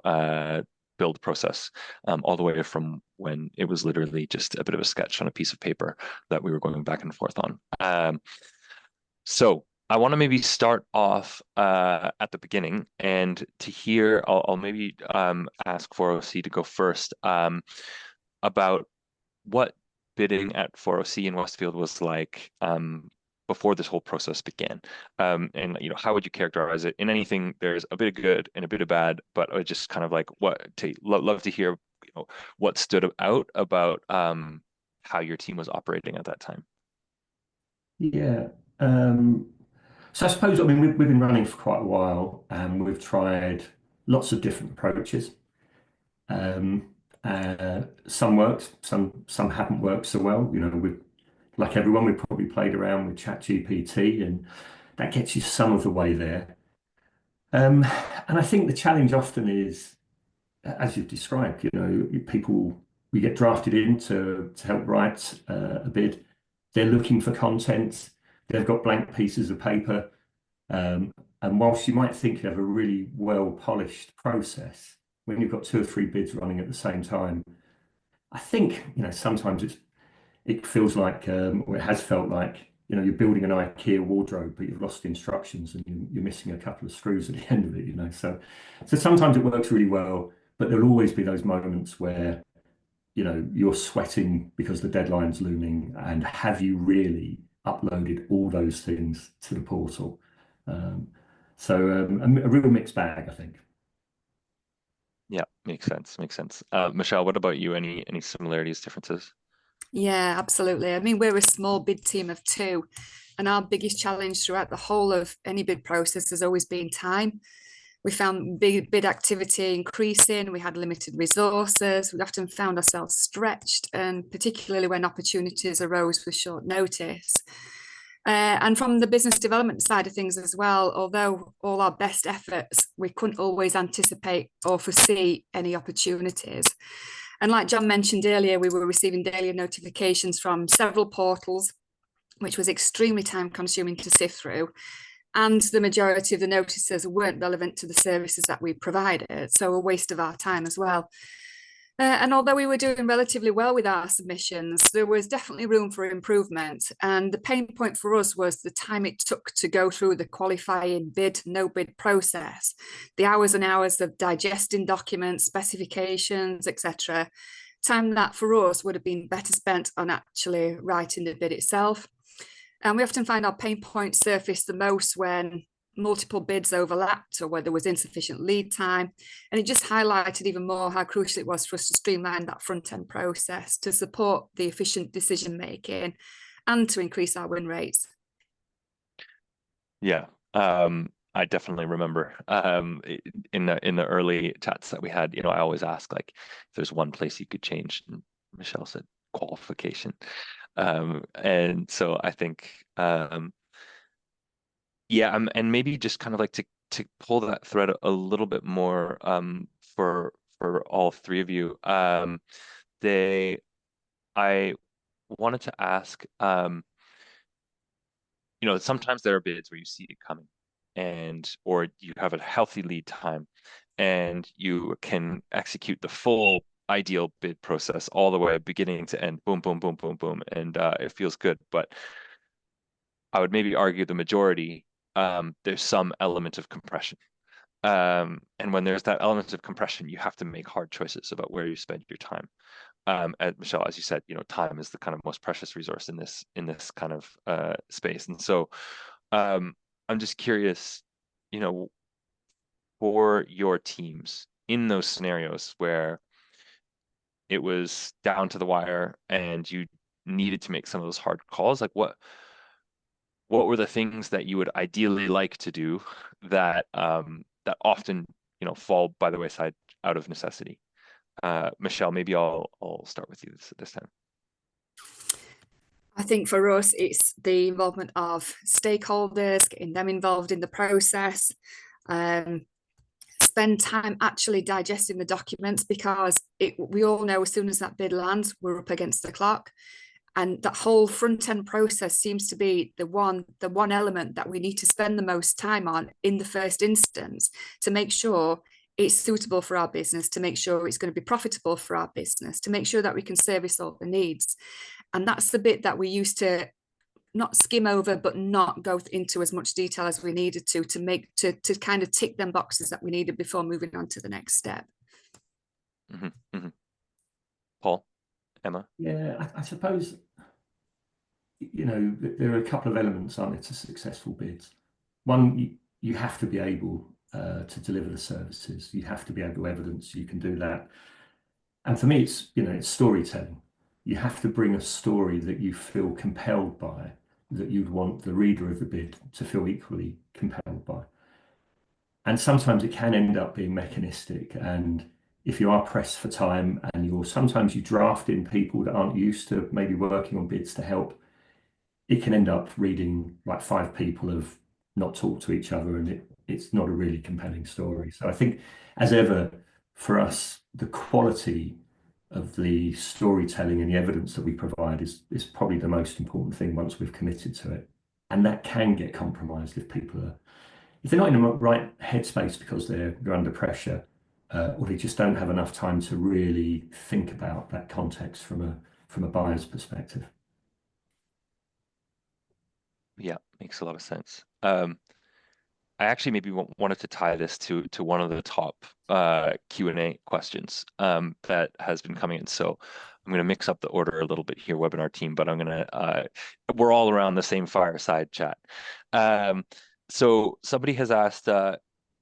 build process, all the way from when it was literally just a bit of a sketch on a piece of paper that we were going back and forth on. So I want to maybe start off at the beginning, and to hear, I'll maybe ask 40C to go first about what bidding at 40C in Westfield was like before this whole process began. And how would you characterize it? In anything, there's a bit of good and a bit of bad, but I just kind of like love to hear what stood out about how your team was operating at that time.
Yeah. So I suppose, I mean, we've been running for quite a while and we've tried lots of different approaches. Some worked, some haven't worked so well. Like everyone, we probably played around with ChatGPT, and that gets you some of the way there. And I think the challenge often is, as you've described, we get drafted in to help write a bid. They're looking for content. They've got blank pieces of paper. And whilst you might think you have a really well polished process, when you've got 2 or 3 bids running at the same time, I think sometimes it feels like, or it has felt like, you're building an IKEA wardrobe, but you've lost instructions and you're missing a couple of screws at the end of it. So sometimes it works really well, but there'll always be those moments where you're sweating because the deadline's looming, and have you really uploaded all those things to the portal? So a real mixed bag, I think.
Yeah, makes sense. Michelle, what about you? Any similarities, differences?
Yeah, absolutely. I mean, we're a small bid team of 2, and our biggest challenge throughout the whole of any bid process has always been time. We found bid activity increasing, we had limited resources, we often found ourselves stretched, and particularly when opportunities arose with short notice. And from the business development side of things as well, although all our best efforts, we couldn't always anticipate or foresee any opportunities. And like John mentioned earlier, we were receiving daily notifications from several portals, which was extremely time consuming to sift through. And the majority of the notices weren't relevant to the services that we provided, so a waste of our time as well. And although we were doing relatively well with our submissions, there was definitely room for improvement. And the pain point for us was the time it took to go through the qualifying bid, no bid process, the hours and hours of digesting documents, specifications, etc. Time that for us would have been better spent on actually writing the bid itself. And we often find our pain points surface the most when multiple bids overlapped or where there was insufficient lead time. And it just highlighted even more how crucial it was for us to streamline that front end process to support the efficient decision making and to increase our win rates.
Yeah. I definitely remember in the early chats that we had, I always ask like if there's one place you could change, and Michelle said qualification. And so I think yeah, and maybe just kind of like to pull that thread a little bit more for all three of you. I wanted to ask, sometimes there are bids where you see it coming or you have a healthy lead time and you can execute the full ideal bid process all the way beginning to end, boom, boom, boom, boom, boom, and it feels good. But I would maybe argue the majority, there's some element of compression. And when there's that element of compression, you have to make hard choices about where you spend your time. And Michelle, as you said, time is the kind of most precious resource in this kind of space. And so I'm just curious, for your teams in those scenarios where it was down to the wire and you needed to make some of those hard calls, like what were the things that you would ideally like to do that that often fall by the wayside out of necessity? Michelle, maybe I'll start with you this time.
I think for us, it's the involvement of stakeholders, getting them involved in the process, spend time actually digesting the documents, because we all know as soon as that bid lands, we're up against the clock. And that whole front end process seems to be the one element that we need to spend the most time on in the first instance to make sure it's suitable for our business, to make sure it's going to be profitable for our business, to make sure that we can service all the needs. And that's the bit that we used to not skim over, but not go into as much detail as we needed to kind of tick them boxes that we needed before moving on to the next step.
Mm-hmm, mm-hmm. Paul, Emma?
Yeah, I suppose, there are a couple of elements, aren't there, to successful bids. One, you have to be able to deliver the services. You have to be able to evidence you can do that. And for me, it's storytelling. You have to bring a story that you feel compelled by, that you'd want the reader of the bid to feel equally compelled by. And sometimes it can end up being mechanistic. And if you are pressed for time and sometimes you draft in people that aren't used to maybe working on bids to help, it can end up reading like 5 people have not talked to each other, and it's not a really compelling story. So I think, as ever, for us, the quality of the storytelling and the evidence that we provide is probably the most important thing once we've committed to it. And that can get compromised if they're not in the right headspace because they're under pressure, or they just don't have enough time to really think about that context from a buyer's perspective.
Yeah, makes a lot of sense. I actually maybe wanted to tie this to one of the top Q&A questions that has been coming in. So I'm going to mix up the order a little bit here, webinar team, but we're all around the same fireside chat. So somebody has asked,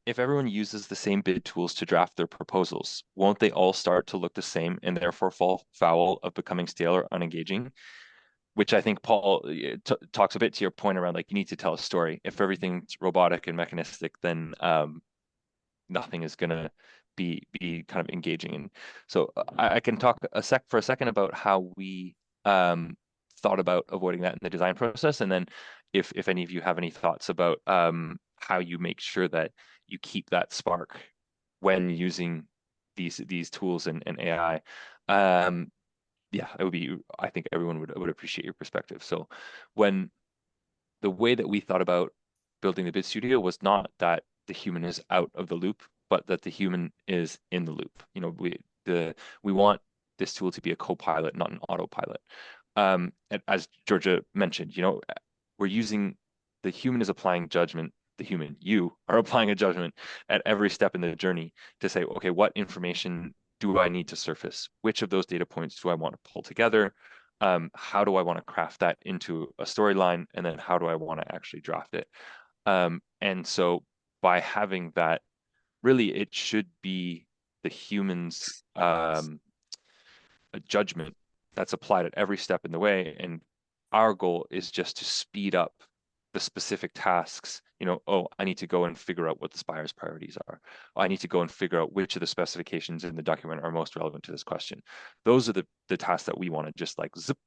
if everyone uses the same bid tools to draft their proposals, won't they all start to look the same and therefore fall foul of becoming stale or unengaging? Which I think Paul talks a bit to your point around, like, you need to tell a story. If everything's robotic and mechanistic, then nothing is going to be kind of engaging. And so I can talk for a second about how we thought about avoiding that in the design process, and then if any of you have any thoughts about how you make sure that you keep that spark when using these tools and AI. Yeah, it would be, I think everyone would appreciate your perspective. So the way that we thought about building the Bid Studio was not that the human is out of the loop, but that the human is in the loop. We want this tool to be a co-pilot, not an autopilot. And as Georgia mentioned, the human is applying judgment. You are applying a judgment at every step in the journey to say, okay, what information do I need to surface? Which of those data points do I want to pull together? How do I want to craft that into a storyline? And then how do I want to actually draft it? And so by having that, really, it should be the human's a judgment that's applied at every step in the way. And our goal is just to speed up the specific tasks. Oh, I need to go and figure out what the buyer's priorities are. Oh, I need to go and figure out which of the specifications in the document are most relevant to this question. Those are the tasks that we want to just like zip,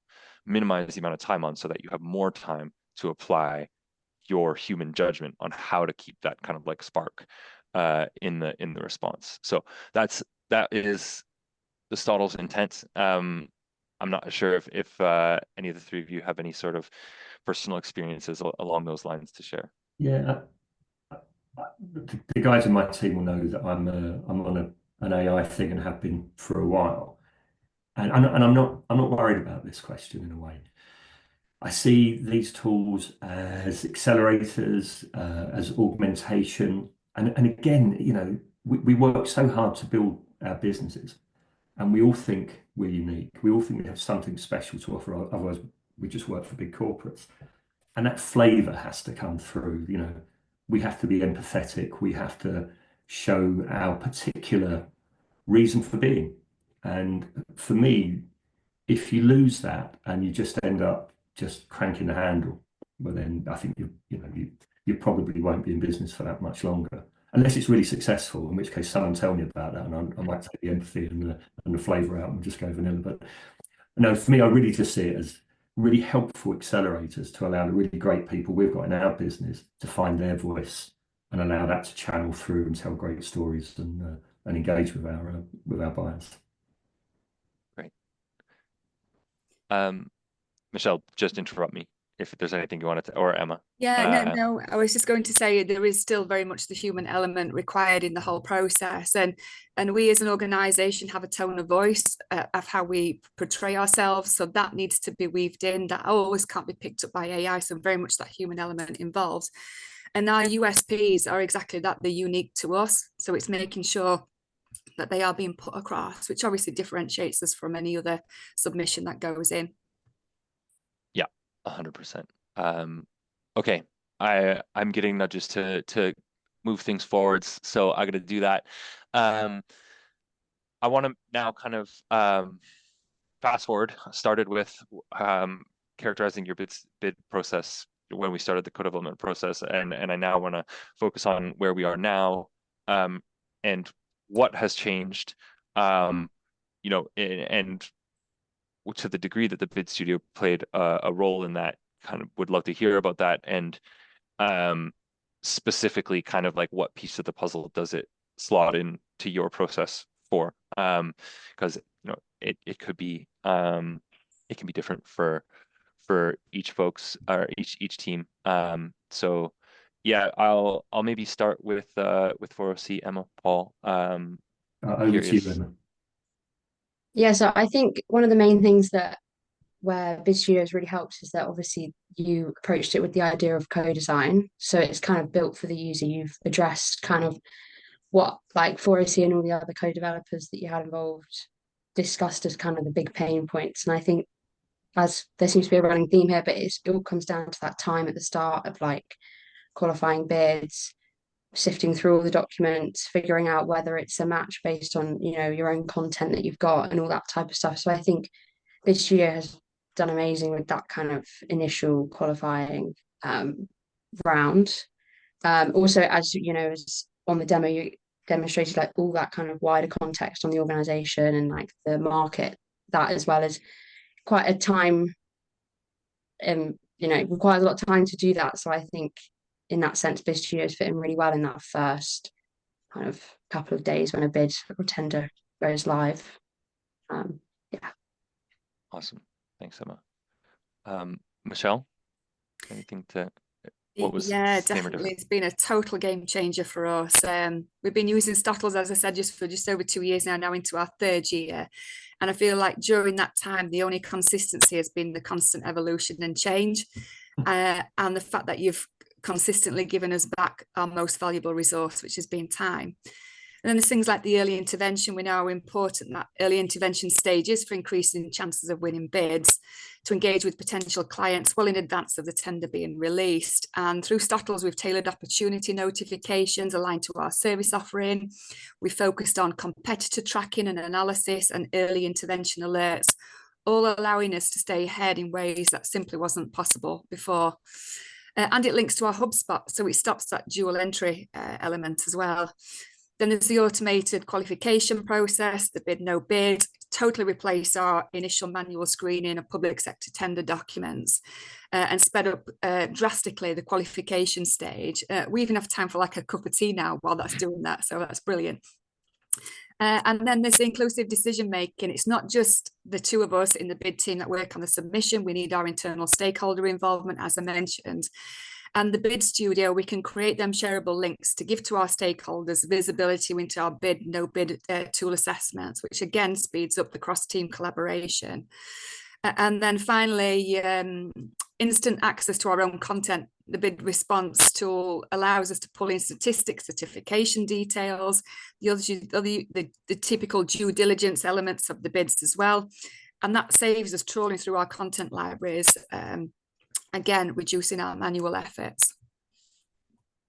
minimize the amount of time on, so that you have more time to apply your human judgment on how to keep that kind of like spark in the response. So that is the Stotles intent. I'm not sure if any of the three of you have any sort of personal experiences along those lines to share.
Yeah, the guys in my team will know that I'm on an AI thing and have been for a while, and I'm not worried about this question in a way. I see these tools as accelerators, as augmentation, and again, we work so hard to build our businesses, and we all think we're unique. We all think we have something special to offer. Otherwise, we just work for big corporates, and that flavor has to come through. We have to be empathetic. We have to show our particular reason for being. And for me, if you lose that and you just end up just cranking the handle, well, then I think you probably won't be in business for that much longer, unless it's really successful. In which case, someone tell me about that, and I might take the empathy and the flavour out and just go vanilla. But no, for me, I really just see it as really helpful accelerators to allow the really great people we've got in our business to find their voice and allow that to channel through and tell great stories and engage with our buyers.
Great. Michelle, just interrupt me if there's anything you wanted to, or Emma.
Yeah, no, I was just going to say there is still very much the human element required in the whole process, and we as an organization have a tone of voice of how we portray ourselves, so that needs to be weaved in. That always can't be picked up by AI, so very much that human element involved. And our USPs are exactly that, they're unique to us, so it's making sure that they are being put across, which obviously differentiates us from any other submission that goes in.
Yeah, 100%. Okay, I'm getting nudges to move things forwards, so I got to do that. I want to now kind of fast forward. Started with characterizing your bid process when we started the co-development process, and I now want to focus on where we are now, and what has changed, and to the degree that the Bid Studio played a role in that. Kind of would love to hear about that, and specifically kind of like what piece of the puzzle does it slot in to your process for, because it could be it can be different for each folks or each team. So yeah, I'll maybe start with 4OC, Emma, Paul.
Over to you, Emma.
Yeah, so I think one of the main things that where Bid Studios really helps is that obviously you approached it with the idea of co-design. So it's kind of built for the user. You've addressed kind of what like 4OC and all the other co-developers that you had involved discussed as kind of the big pain points. And I think as there seems to be a running theme here, but it all comes down to that time at the start of like qualifying bids, sifting through all the documents, figuring out whether it's a match based on, your own content that you've got and all that type of stuff. So I think Bid Studio has done amazing with that kind of initial qualifying round. Also, as you know, as on the demo, you demonstrated like all that kind of wider context on the organization and like the market, that as well as quite a time, requires a lot of time to do that. So I think in that sense, Bid Studios fit in really well in that first kind of couple of days when a bid or tender goes live. Yeah.
Awesome. Thanks, Emma. Michelle, anything to, what was
Yeah,
same or
definitely.
different?
It's been a total game changer for us. We've been using Stotles, as I said, for just over 2 years now into our third year. And I feel like during that time, the only consistency has been the constant evolution and change. And the fact that you've consistently given us back our most valuable resource, which has been time. And then there's things like the early intervention. We know how important that early intervention stage is for increasing chances of winning bids, to engage with potential clients well in advance of the tender being released. And through Stotles, we've tailored opportunity notifications aligned to our service offering. We focused on competitor tracking and analysis and early intervention alerts, all allowing us to stay ahead in ways that simply wasn't possible before. And it links to our HubSpot, so it stops that dual entry element as well. Then there's the automated qualification process, the bid no bid, totally replace our initial manual screening of public sector tender documents and sped up drastically the qualification stage. We even have time for like a cup of tea now while that's doing that, so that's brilliant. And then there's inclusive decision making. It's not just the two of us in the bid team that work on the submission. We need our internal stakeholder involvement, as I mentioned. And the bid studio, we can create them shareable links to give to our stakeholders visibility into our bid, no bid tool assessments, which again speeds up the cross-team collaboration. And then finally, instant access to our own content. The bid response tool allows us to pull in statistics, certification details, the typical due diligence elements of the bids as well. And that saves us trawling through our content libraries, again, reducing our manual efforts.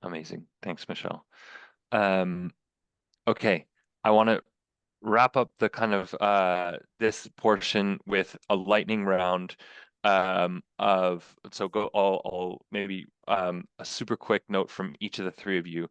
Amazing. Thanks, Michelle. Okay, I want to wrap up the kind of this portion with a lightning round of, so go all maybe a super quick note from each of the three of you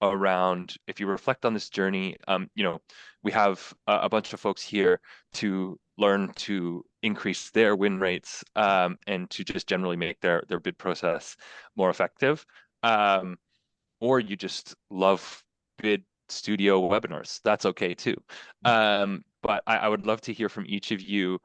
around, if you reflect on this journey, you know, we have a bunch of folks here to learn to increase their win rates and to just generally make their bid process more effective. Or you just love Bid Studio webinars. That's okay too. But I would love to hear from each of you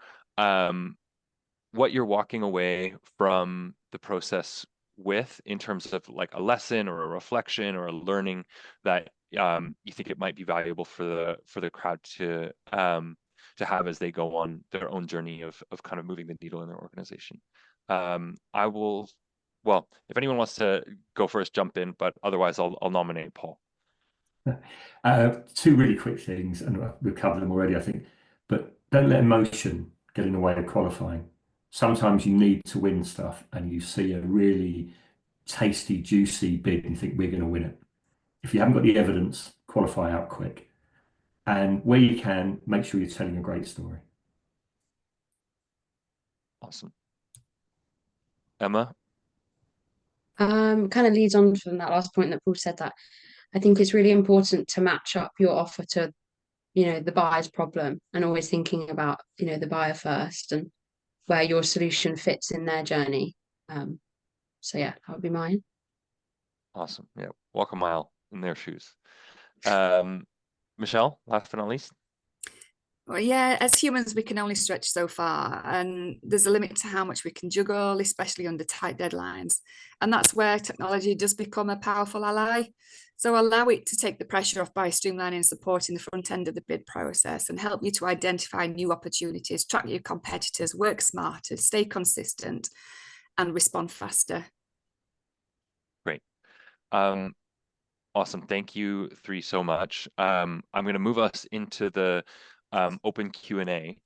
what you're walking away from the process with in terms of like a lesson or a reflection or a learning that you think it might be valuable for the crowd to have as they go on their own journey of kind of moving the needle in their organization. I will, well, if anyone wants to go first, jump in, but otherwise I'll nominate Paul.
Two really quick things, and we've covered them already, I think, but don't let emotion get in the way of qualifying. Sometimes you need to win stuff and you see a really tasty, juicy bid and you think we're going to win it. If you haven't got the evidence, qualify out quick. And where you can, make sure you're telling a great story.
Awesome. Emma?
Kind of leads on from that last point that Paul said, that I think it's really important to match up your offer to, the buyer's problem, and always thinking about, the buyer first and where your solution fits in their journey. So yeah, that would be mine.
Awesome. Yeah, walk a mile in their shoes. Michelle, last but not least.
Well, yeah, as humans, we can only stretch so far, and there's a limit to how much we can juggle, especially under tight deadlines. And that's where technology does become a powerful ally. So allow it to take the pressure off by streamlining and supporting the front end of the bid process, and help you to identify new opportunities, track your competitors, work smarter, stay consistent, and respond faster.
Great. Awesome. Thank you three so much. I'm going to move us into the open Q&A,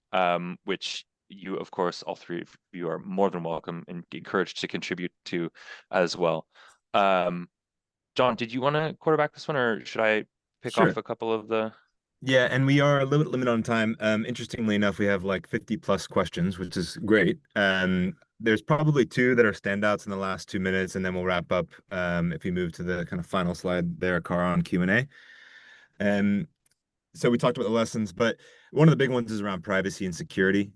which you, of course, all three of you are more than welcome and encouraged to contribute to as well. John, did you want to quarterback this one, or should I pick
Sure.
off a couple of the?
Yeah, and we are a little bit limited on time. Interestingly enough, we have like 50 plus questions, which is great. There's probably two that are standouts in the last 2 minutes, and then we'll wrap up if we move to the kind of final slide there, Cara, on Q&A. So we talked about the lessons, but one of the big ones is around privacy and security.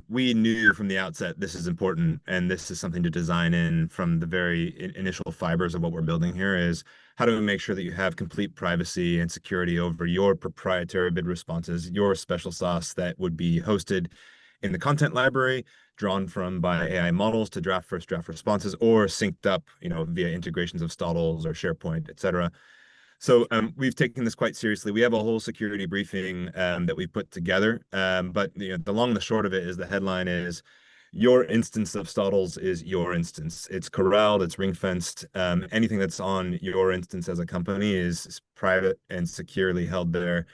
We knew from the outset this is important, and this is something to design in from the very initial fibers of what we're building here is how do we make sure that you have complete privacy and security over your proprietary bid responses, your special sauce that would be hosted in the content library, drawn from by AI models to draft first draft responses, or synced up, via integrations of Stotles or SharePoint, et cetera. So we've taken this quite seriously. We have a whole security briefing that we put together. But the long and the short of it is the headline is your instance of Stotles is your instance. It's corralled, it's ring fenced. Anything that's on your instance as a company is private and securely held there.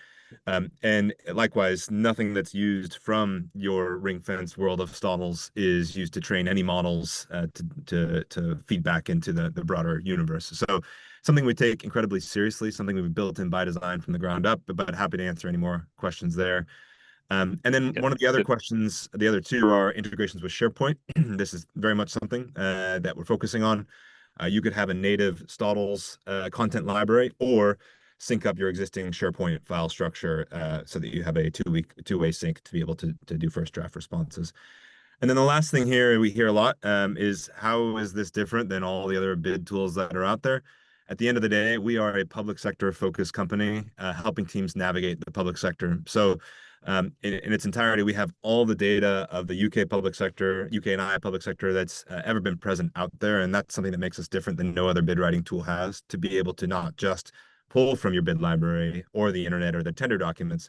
And likewise, nothing that's used from your ring fence world of Stotles is used to train any models to feed back into the broader universe. So something we take incredibly seriously, something we've built in by design from the ground up, but happy to answer any more questions there. And then
Yep.
one of the other
Good.
questions, the other two are integrations with SharePoint. This is very much something that we're focusing on. You could have a native Stotles content library or sync up your existing SharePoint file structure so that you have a two-way sync to be able to do first draft responses. And then the last thing here we hear a lot is how is this different than all the other bid tools that are out there? At the end of the day, we are a public sector focused company helping teams navigate the public sector. So in its entirety, we have all the data of the UK public sector, UK and I public sector that's ever been present out there. And that's something that makes us different than no other bid writing tool has, to be able to not just pull from your bid library or the internet or the tender documents,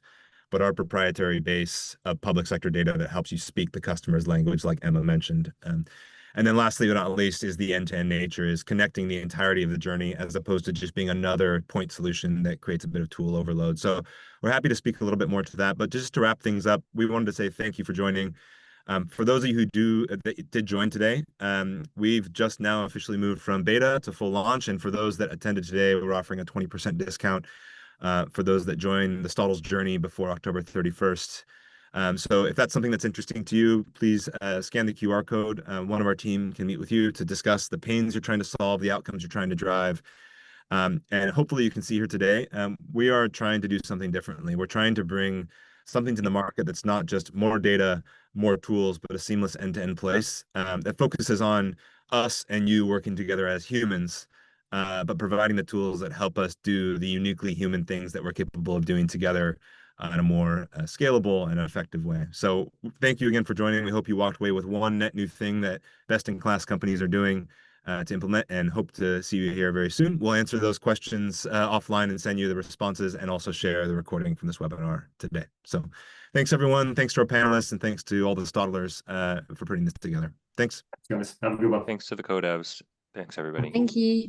but our proprietary base of public sector data that helps you speak the customer's language, like Emma mentioned. And then lastly, but not least, is the end-to-end nature, is connecting the entirety of the journey as opposed to just being another point solution that creates a bit of tool overload. So we're happy to speak a little bit more to that. But just to wrap things up, we wanted to say thank you for joining. For those of you who did join today, we've just now officially moved from beta to full launch. And for those that attended today, we're offering a 20% discount for those that join the Stotles journey before October 31st. So if that's something that's interesting to you, please scan the QR code. One of our team can meet with you to discuss the pains you're trying to solve, the outcomes you're trying to drive. And hopefully you can see here today, we are trying to do something differently. We're trying to bring something to the market that's not just more data, more tools, but a seamless end-to-end place that focuses on us and you working together as humans, but providing the tools that help us do the uniquely human things that we're capable of doing together in a more scalable and effective way. So thank you again for joining. We hope you walked away with one net new thing that best-in-class companies are doing to implement, and hope to see you here very soon. We'll answer those questions offline and send you the responses, and also share the recording from this webinar today. So thanks, everyone. Thanks to our panelists, and thanks to all the Stotlers for putting this together. Thanks.
Guys, have a good one.
Thanks to the co-devs. Thanks, everybody.
Thank you.